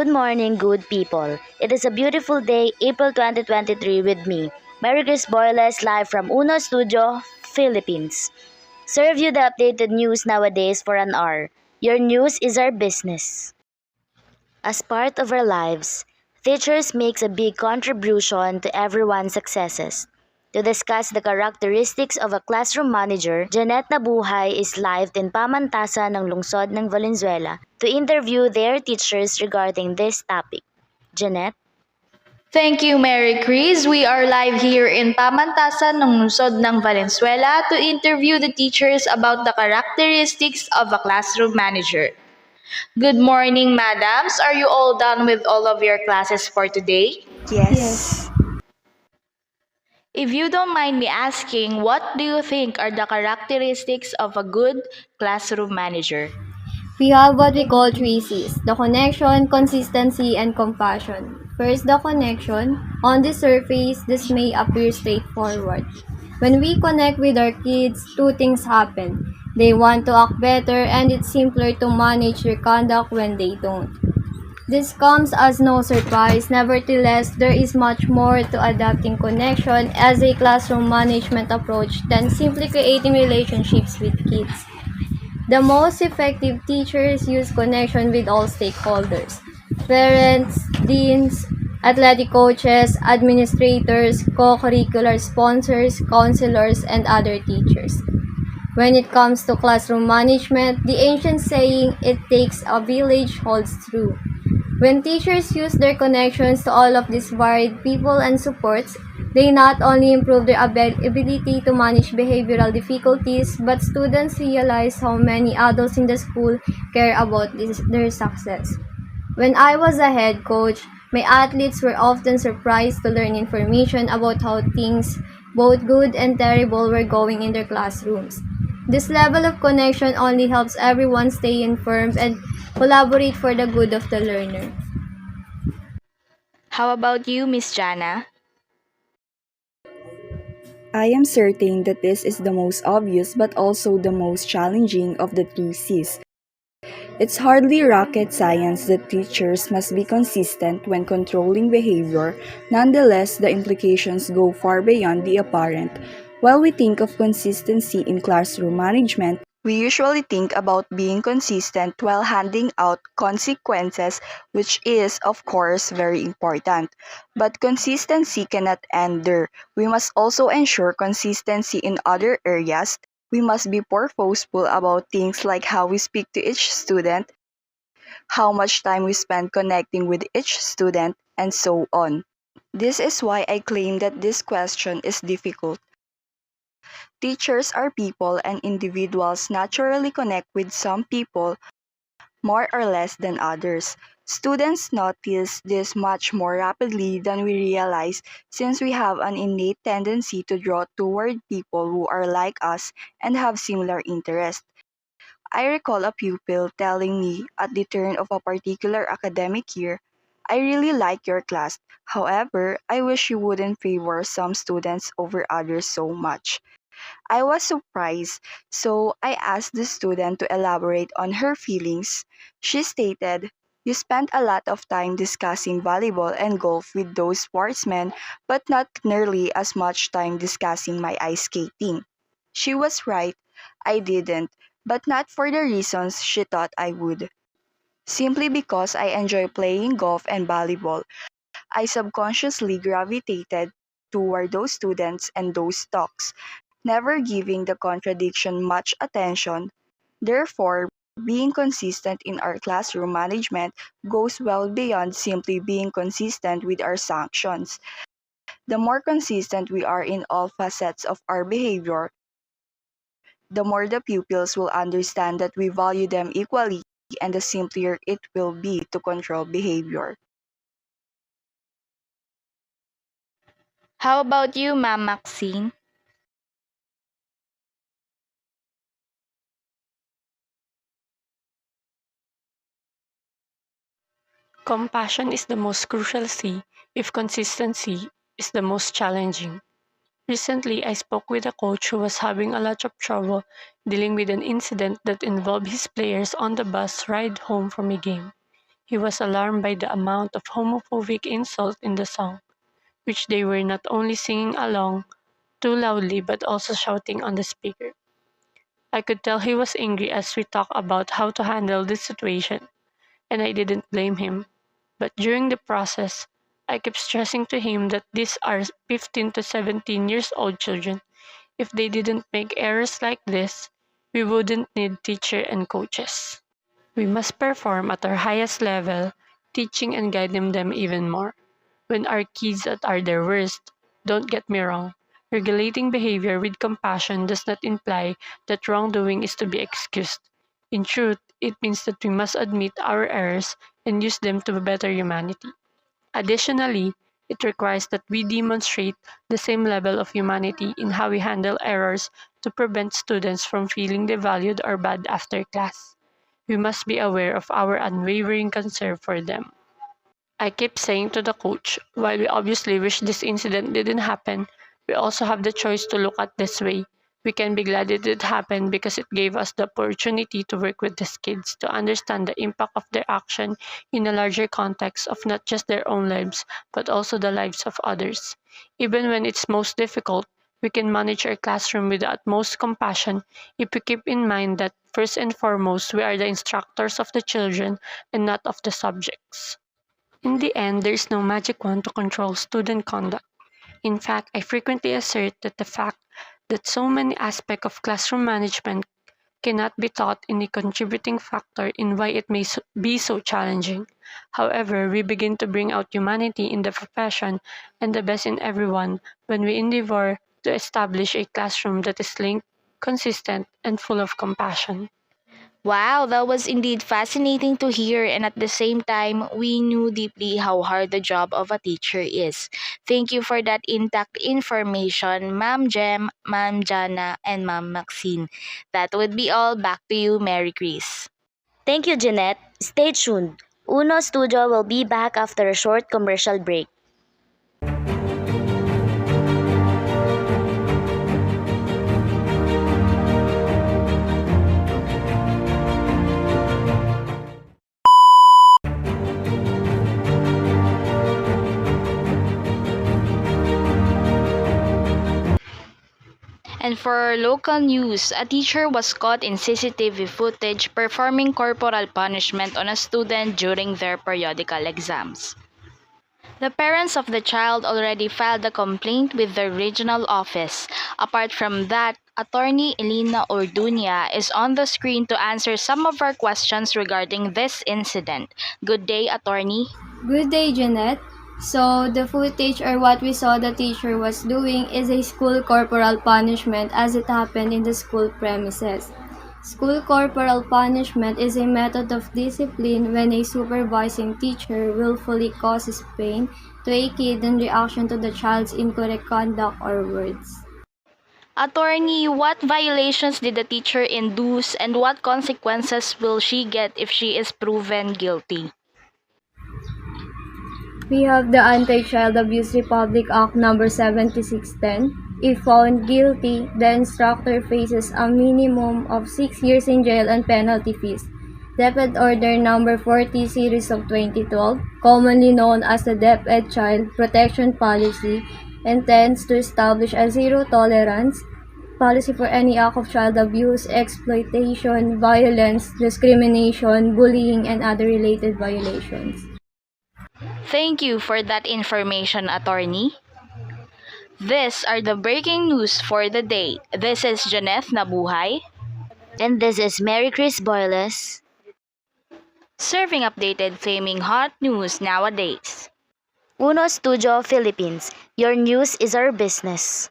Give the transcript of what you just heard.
Good morning, good people. It is a beautiful day, April 2023, with me, Mary Grace Boyles, live from Uno Studio, Philippines. Serve you the updated news nowadays for an hour. Your news is our business. As part of our lives, teachers makes a big contribution to everyone's successes. To discuss the characteristics of a classroom manager, Janet Nabuhay is live in Pamantasan ng Lungsod ng Valenzuela to interview their teachers regarding this topic. Janet? Thank you, Mary Chris. We are live here in Pamantasan ng Lungsod ng Valenzuela to interview the teachers about the characteristics of a classroom manager. Good morning, madams. Are you all done with all of your classes for today? Yes. If you don't mind me asking, what do you think are the characteristics of a good classroom manager? We have what we call three C's: the connection, consistency, and compassion. First, the connection. On the surface, this may appear straightforward. When we connect with our kids, two things happen. They want to act better, and it's simpler to manage their conduct when they don't. This comes as no surprise. Nevertheless, there is much more to adapting connection as a classroom management approach than simply creating relationships with kids. The most effective teachers use connection with all stakeholders: parents, deans, athletic coaches, administrators, co-curricular sponsors, counselors, and other teachers. When it comes to classroom management, the ancient saying, "It takes a village," holds true. When teachers use their connections to all of these varied people and supports, they not only improve their ability to manage behavioral difficulties, but students realize how many adults in the school care about their success. When I was a head coach, my athletes were often surprised to learn information about how things, both good and terrible, were going in their classrooms. This level of connection only helps everyone stay informed and collaborate for the good of the learner. How about you, Miss Jana? I am certain that this is the most obvious but also the most challenging of the three C's. It's hardly rocket science that teachers must be consistent when controlling behavior. Nonetheless, the implications go far beyond the apparent. While we think of consistency in classroom management, we usually think about being consistent while handing out consequences, which is, of course, very important. But consistency cannot end there. We must also ensure consistency in other areas. We must be purposeful about things like how we speak to each student, how much time we spend connecting with each student, and so on. This is why I claim that this question is difficult. Teachers are people, and individuals naturally connect with some people more or less than others. Students notice this much more rapidly than we realize, since we have an innate tendency to draw toward people who are like us and have similar interests. I recall a pupil telling me at the turn of a particular academic year, "I really like your class. However, I wish you wouldn't favor some students over others so much." I was surprised, so I asked the student to elaborate on her feelings. She stated, "You spent a lot of time discussing volleyball and golf with those sportsmen, but not nearly as much time discussing my ice skating." She was right, I didn't, but not for the reasons she thought I would. Simply because I enjoy playing golf and volleyball, I subconsciously gravitated toward those students and those talks, never giving the contradiction much attention. Therefore, being consistent in our classroom management goes well beyond simply being consistent with our sanctions. The more consistent we are in all facets of our behavior, the more the pupils will understand that we value them equally, and the simpler it will be to control behavior. How about you, Ma'am Maxine? Compassion is the most crucial C if consistency is the most challenging. Recently, I spoke with a coach who was having a lot of trouble dealing with an incident that involved his players on the bus ride home from a game. He was alarmed by the amount of homophobic insult in the song, which they were not only singing along too loudly but also shouting on the speaker. I could tell he was angry as we talked about how to handle this situation, and I didn't blame him. But during the process, I kept stressing to him that these are 15 to 17 years old children. If they didn't make errors like this, we wouldn't need teacher and coaches. We must perform at our highest level, teaching and guiding them even more. When our kids are their worst, don't get me wrong, regulating behavior with compassion does not imply that wrongdoing is to be excused. In truth, it means that we must admit our errors and use them to better humanity. Additionally, it requires that we demonstrate the same level of humanity in how we handle errors to prevent students from feeling devalued or bad after class. We must be aware of our unwavering concern for them. I keep saying to the coach, while we obviously wish this incident didn't happen, we also have the choice to look at this way. We can be glad it did happen because it gave us the opportunity to work with these kids to understand the impact of their action in a larger context of not just their own lives, but also the lives of others. Even when it's most difficult, we can manage our classroom with the utmost compassion if we keep in mind that first and foremost, we are the instructors of the children and not of the subjects. In the end, there is no magic wand to control student conduct. In fact, I frequently assert that the fact that so many aspects of classroom management cannot be taught is a contributing factor in why it may be so challenging. However, we begin to bring out humanity in the profession and the best in everyone when we endeavor to establish a classroom that is linked, consistent, and full of compassion. Wow, that was indeed fascinating to hear, and at the same time, we knew deeply how hard the job of a teacher is. Thank you for that intact information, Ma'am Jem, Ma'am Jana, and Ma'am Maxine. That would be all. Back to you, Mary Chris. Thank you, Jeanette. Stay tuned. Uno Studio will be back after a short commercial break. And for local news, a teacher was caught in CCTV footage performing corporal punishment on a student during their periodical exams. The parents of the child already filed a complaint with the regional office. Apart from that, Attorney Elena Orduña is on the screen to answer some of our questions regarding this incident. Good day, Attorney. Good day, Jeanette. So, the footage or what we saw the teacher was doing is a school corporal punishment as it happened in the school premises. School corporal punishment is a method of discipline when a supervising teacher willfully causes pain to a kid in reaction to the child's incorrect conduct or words. Attorney, what violations did the teacher induce and what consequences will she get if she is proven guilty? We have the Anti-Child Abuse Republic Act No. 7610. If found guilty, the instructor faces a minimum of 6 years in jail and penalty fees. DepEd Order No. 40 Series of 2012, commonly known as the DepEd Child Protection Policy, intends to establish a zero-tolerance policy for any act of child abuse, exploitation, violence, discrimination, bullying, and other related violations. Thank you for that information, Attorney. These are the breaking news for the day. This is Janeth Nabuhay, And this is Mary Chris Boyles. serving updated flaming hot news nowadays. Uno Studio Philippines. Your news is our business.